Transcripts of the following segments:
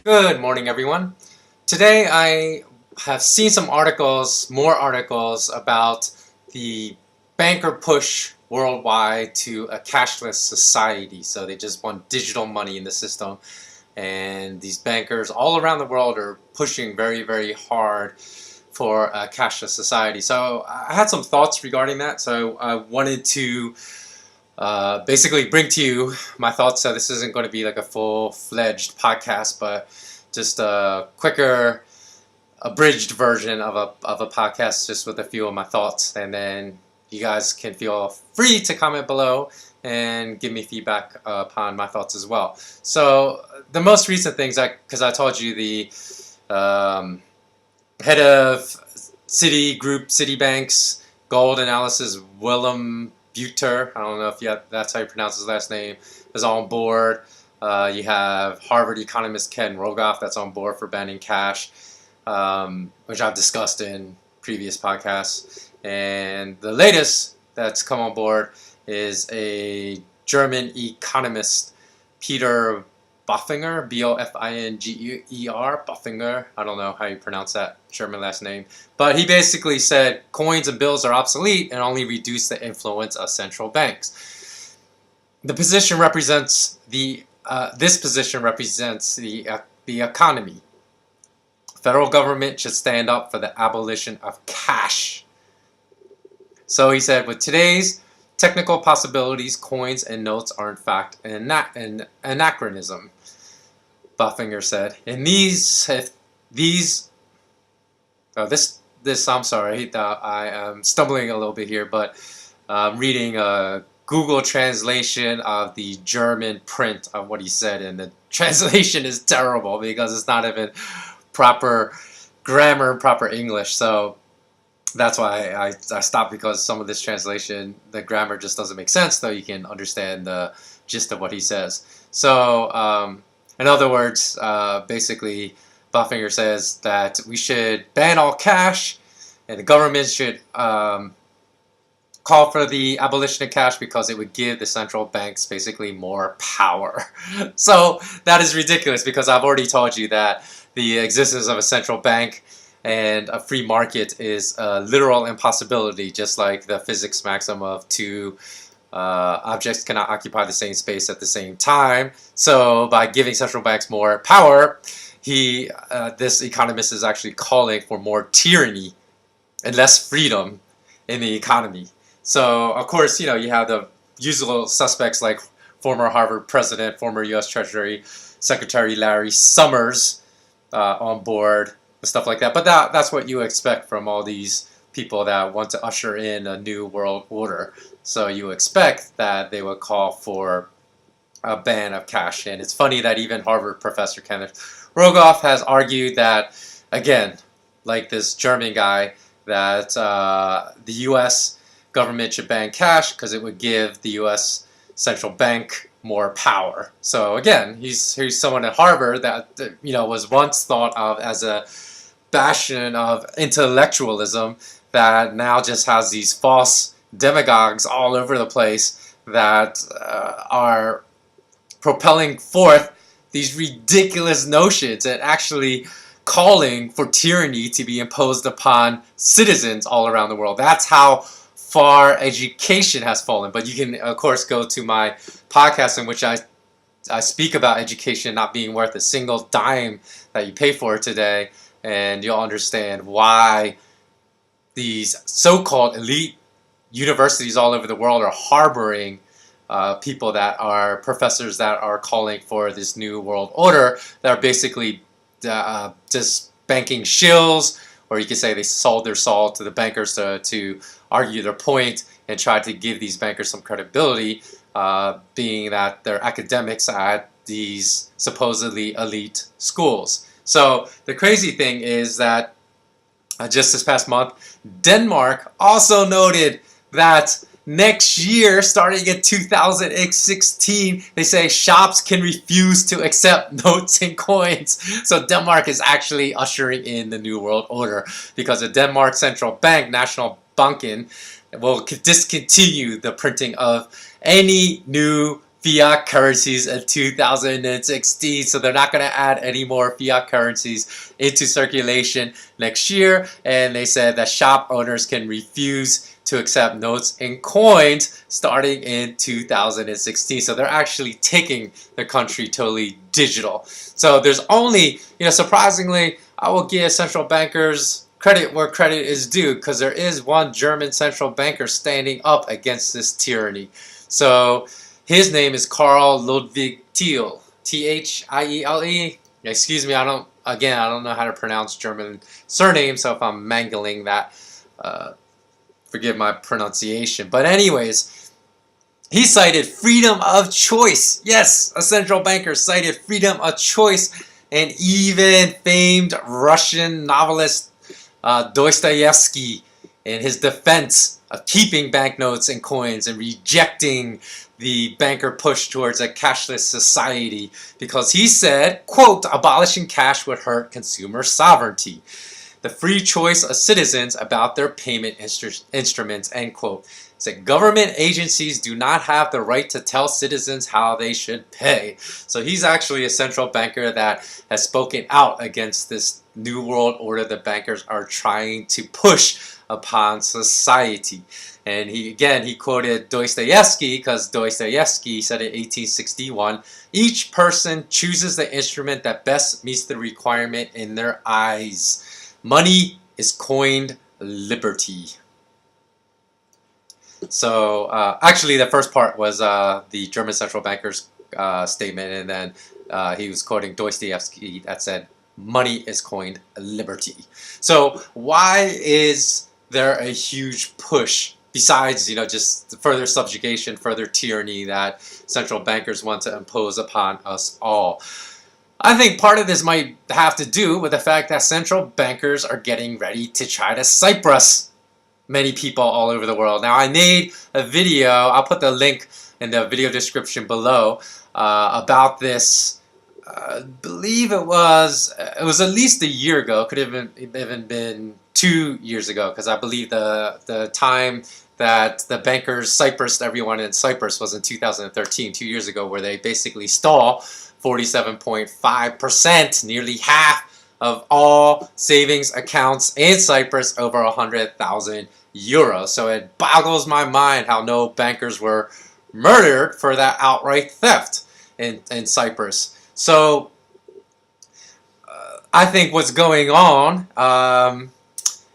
Good morning, everyone. Today I have seen some articles, more articles about the banker push worldwide to a cashless society. So they just want digital money in the system. And these bankers all around the world are pushing very, very hard for a cashless society. So I had some thoughts regarding that. So I wanted to basically bring to you my thoughts. So this isn't going to be like a full-fledged podcast, but just a quicker, abridged version of a podcast, just with a few of my thoughts. And then you guys can feel free to comment below and give me feedback upon my thoughts as well. So the most recent things, because I told you the head of Citibank's gold analysis, Willem Buter, I don't know if that's how you pronounce his last name, is on board. You have Harvard economist Ken Rogoff that's on board for banning cash, which I've discussed in previous podcasts. And the latest that's come on board is a German economist, Peter Bofinger, B-O-F-I-N-G-E-R, Bofinger. I don't know how you pronounce that German last name. But he basically said coins and bills are obsolete and only reduce the influence of central banks. The position represents this position represents the economy. Federal government should stand up for the abolition of cash. So he said, with today's technical possibilities, coins and notes are in fact an anachronism. Buffinger said, I'm sorry, I am stumbling a little bit here, but I'm reading a Google translation of the German print of what he said, and the translation is terrible because it's not even proper grammar, proper English. So that's why I stopped, because some of this translation, the grammar just doesn't make sense, though you can understand the gist of what he says. So in other words, basically Buffinger says that we should ban all cash, and the government should call for the abolition of cash because it would give the central banks basically more power. So that is ridiculous, because I've already told you that the existence of a central bank and a free market is a literal impossibility, just like the physics maxim of two objects cannot occupy the same space at the same time. So by giving central banks more power, this economist is actually calling for more tyranny and less freedom in the economy. So of course, you have the usual suspects like former Harvard president, former U.S. Treasury Secretary Larry Summers on board, stuff like that. But that's what you expect from all these people that want to usher in a new world order. So you expect that they would call for a ban of cash. And it's funny that even Harvard professor Kenneth Rogoff has argued that, again, like this German guy, that the U.S. government should ban cash because it would give the U.S. central bank more power. So again, he's someone at Harvard that was once thought of as a bastion of intellectualism that now just has these false demagogues all over the place that are propelling forth these ridiculous notions and actually calling for tyranny to be imposed upon citizens all around the world. That's how far education has fallen. But you can, of course, go to my podcast in which I speak about education not being worth a single dime that you pay for today, and you'll understand why these so-called elite universities all over the world are harboring people that are professors that are calling for this new world order, that are basically just banking shills, or you could say they sold their soul to the bankers to argue their point and try to give these bankers some credibility, being that they're academics at these supposedly elite schools. So the crazy thing is that just this past month, Denmark also noted that next year, starting in 2016, they say shops can refuse to accept notes and coins. So Denmark is actually ushering in the New World Order, because the Denmark Central Bank, Nationalbanken, will discontinue the printing of any new fiat currencies in 2016. So they're not going to add any more fiat currencies into circulation next year. And they said that shop owners can refuse to accept notes and coins starting in 2016. So they're actually taking the country totally digital. So there's only, surprisingly, I will give central bankers credit where credit is due, because there is one German central banker standing up against this tyranny. So his name is Karl Ludwig Thiel, Thiele. Excuse me, I don't know how to pronounce German surnames, so if I'm mangling that, forgive my pronunciation. But anyways, he cited freedom of choice. Yes, a central banker cited freedom of choice, and even famed Russian novelist Dostoevsky in his defense of keeping banknotes and coins and rejecting the banker push towards a cashless society, because he said, quote, abolishing cash would hurt consumer sovereignty, the free choice of citizens about their payment instruments, end quote. Said government agencies do not have the right to tell citizens how they should pay. So he's actually a central banker that has spoken out against this new world order the bankers are trying to push upon society. And he quoted Dostoevsky, because Dostoevsky said in 1861, each person chooses the instrument that best meets the requirement in their eyes. Money is coined liberty. So actually the first part was the German central banker's statement, and then he was quoting Dostoevsky that said, money is coined liberty. So why is there a huge push, besides just further subjugation, further tyranny that central bankers want to impose upon us all? I think part of this might have to do with the fact that central bankers are getting ready to try to Cyprus many people all over the world. Now, I made a video, I'll put the link in the video description below, about this. I believe it was at least a year ago. It could have even been 2 years ago, because I believe the time that the bankers Cyprus'd everyone in Cyprus was in 2013, 2 years ago, where they basically stole 47.5%, nearly half of all savings accounts in Cyprus, over 100,000 euros. So it boggles my mind how no bankers were murdered for that outright theft in Cyprus. So I think what's going on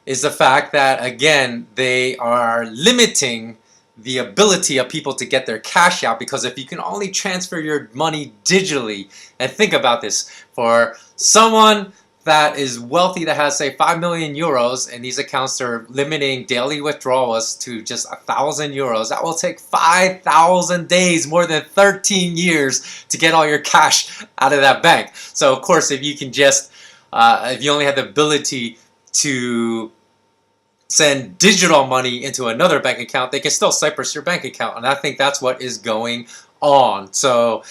is the fact that, again, they are limiting the ability of people to get their cash out, because if you can only transfer your money digitally, and think about this, for someone that is wealthy that has, say, 5 million euros, and these accounts are limiting daily withdrawals to just 1,000 euros, that will take 5,000 days, more than 13 years, to get all your cash out of that bank. So of course, if you can just, if you only have the ability to send digital money into another bank account, they can still Cyprus your bank account, and I think that's what is going on. So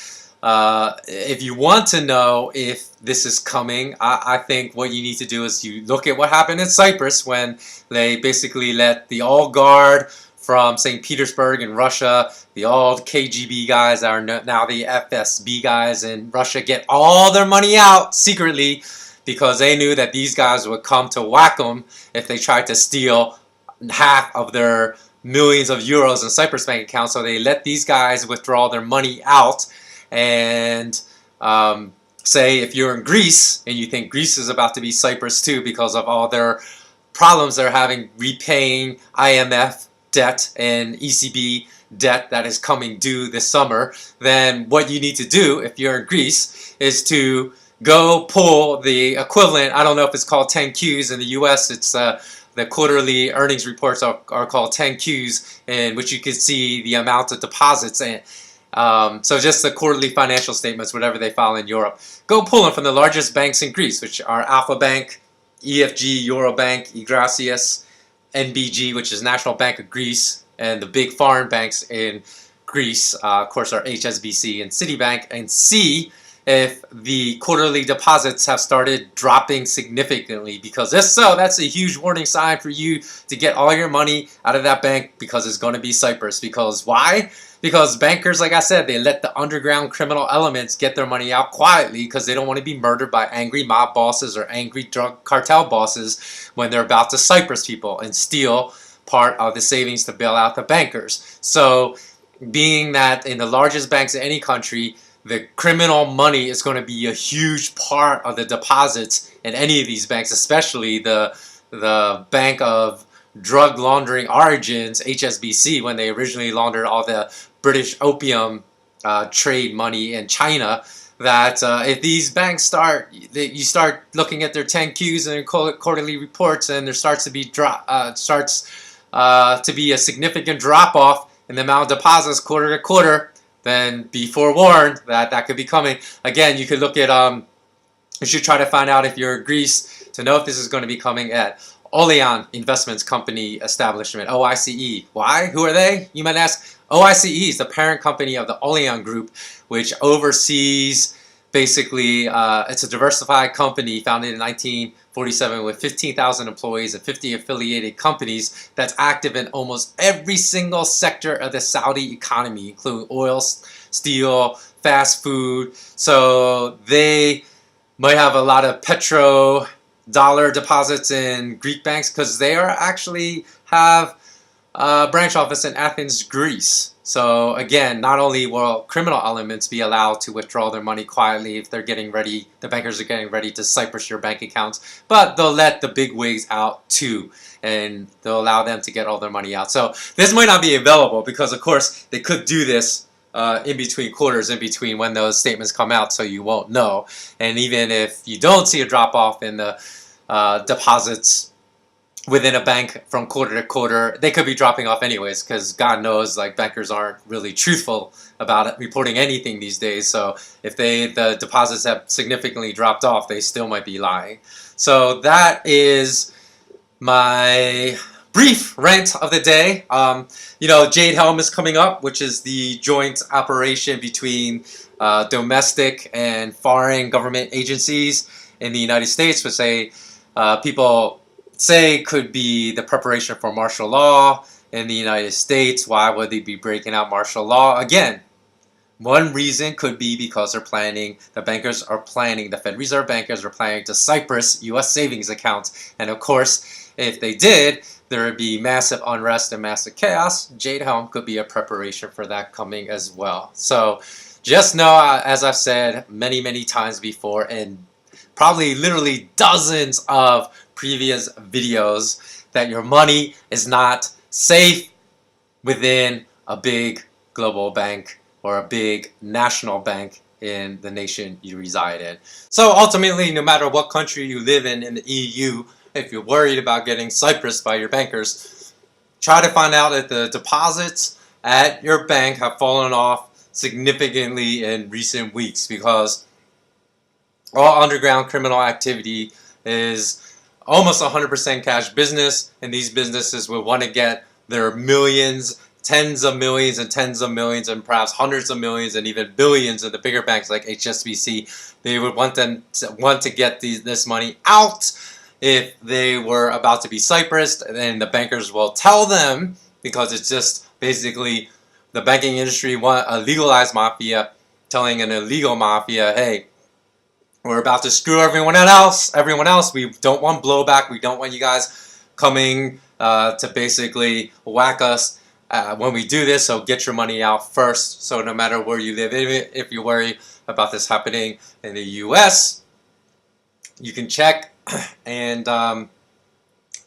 if you want to know if this is coming, I think what you need to do is you look at what happened in Cyprus when they basically let the old guard from St. Petersburg in Russia, the old KGB guys that are now the FSB guys in Russia, get all their money out secretly, because they knew that these guys would come to whack them if they tried to steal half of their millions of euros in Cyprus bank accounts. So they let these guys withdraw their money out, and say if you're in Greece and you think Greece is about to be Cyprus too, because of all their problems they're having repaying IMF debt and ECB debt that is coming due this summer, then what you need to do if you're in Greece is to go pull the equivalent, I don't know if it's called 10Qs in the US, it's the quarterly earnings reports are called 10Qs, in which you can see the amount of deposits and so just the quarterly financial statements, whatever they file in Europe. Go pull them from the largest banks in Greece, which are Alpha Bank, EFG, Eurobank, Igracias, NBG, which is National Bank of Greece, and the big foreign banks in Greece, of course, are HSBC and Citibank, and see if the quarterly deposits have started dropping significantly, because if so, that's a huge warning sign for you to get all your money out of that bank, because it's going to be Cyprus. Because why? Because bankers, like I said, they let the underground criminal elements get their money out quietly because they don't want to be murdered by angry mob bosses or angry drug cartel bosses when they're about to Cyprus people and steal part of the savings to bail out the bankers. So being that in the largest banks in any country, the criminal money is going to be a huge part of the deposits in any of these banks, especially the Bank of Drug Laundering Origins, HSBC, when they originally laundered all the British opium trade money in China. That if these banks you start looking at their 10Qs and their quarterly reports, and there starts to be a significant drop off in the amount of deposits quarter to quarter, then be forewarned that that could be coming. Again, you could look at, you should try to find out if you're Greece to know if this is going to be coming at Olean Investments Company Establishment, OICE. Why? Who are they? You might ask. OICE is the parent company of the Olean Group, which oversees basically, it's a diversified company founded in 1947 with 15,000 employees and 50 affiliated companies that's active in almost every single sector of the Saudi economy, including oil, steel, fast food. So they might have a lot of petrodollar deposits in Greek banks because they are actually have a branch office in Athens, Greece. So again, not only will criminal elements be allowed to withdraw their money quietly if they're getting ready, the bankers are getting ready to Cyprus your bank accounts, but they'll let the big wigs out too, and they'll allow them to get all their money out. So this might not be available because, of course, they could do this in between quarters, in between when those statements come out, so you won't know. And even if you don't see a drop off in the deposits within a bank from quarter to quarter, they could be dropping off anyways, because God knows, like, bankers aren't really truthful about it, reporting anything these days. So if the deposits have significantly dropped off, they still might be lying. So that is my brief rant of the day. You know, Jade Helm is coming up, which is the joint operation between domestic and foreign government agencies in the United States, which people say could be the preparation for martial law in the United States. Why would they be breaking out martial law? Again, one reason could be because they're planning, the Fed Reserve bankers are planning to Cyprus U.S. savings accounts. And of course, if they did, there would be massive unrest and massive chaos. Jade Helm could be a preparation for that coming as well. So just know, as I've said many, many times before, and probably literally dozens of previous videos, that your money is not safe within a big global bank or a big national bank in the nation you reside in. So ultimately, no matter what country you live in the EU, if you're worried about getting Cyprus by your bankers, try to find out if the deposits at your bank have fallen off significantly in recent weeks, because all underground criminal activity is almost 100% cash business, and these businesses will want to get their millions, tens of millions and tens of millions, and perhaps hundreds of millions and even billions of the bigger banks like HSBC. They would want to get this money out if they were about to be Cyprus'd, and then the bankers will tell them, because it's just basically the banking industry want a legalized mafia telling an illegal mafia, hey, we're about to screw everyone else. We don't want blowback. We don't want you guys coming to basically whack us when we do this. So get your money out first. So no matter where you live, if you worry about this happening in the U.S., you can check and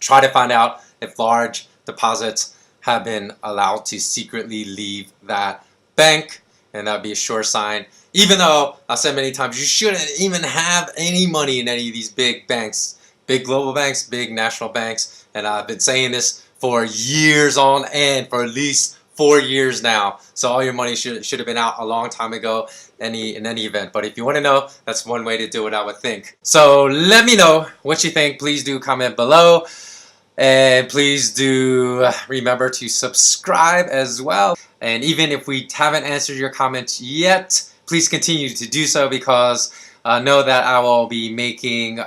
try to find out if large deposits have been allowed to secretly leave that bank, and that would be a sure sign. Even though I've said many times you shouldn't even have any money in any of these big banks, big global banks, big national banks, and I've been saying this for years on end, for at least 4 years now. So all your money should have been out a long time ago in any event. But if you want to know, that's one way to do it, I would think. So let me know what you think. Please do comment below. And please do remember to subscribe as well. And even if we haven't answered your comments yet, please continue to do so, because know that I will be making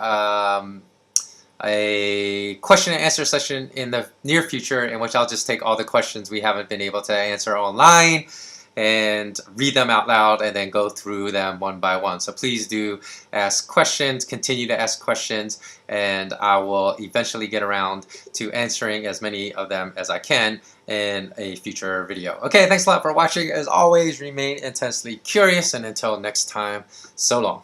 a question and answer session in the near future, in which I'll just take all the questions we haven't been able to answer online and read them out loud and then go through them one by one. So please do ask questions, continue to ask questions, and I will eventually get around to answering as many of them as I can in a future video. Okay, thanks a lot for watching. As always, remain intensely curious, and until next time, so long.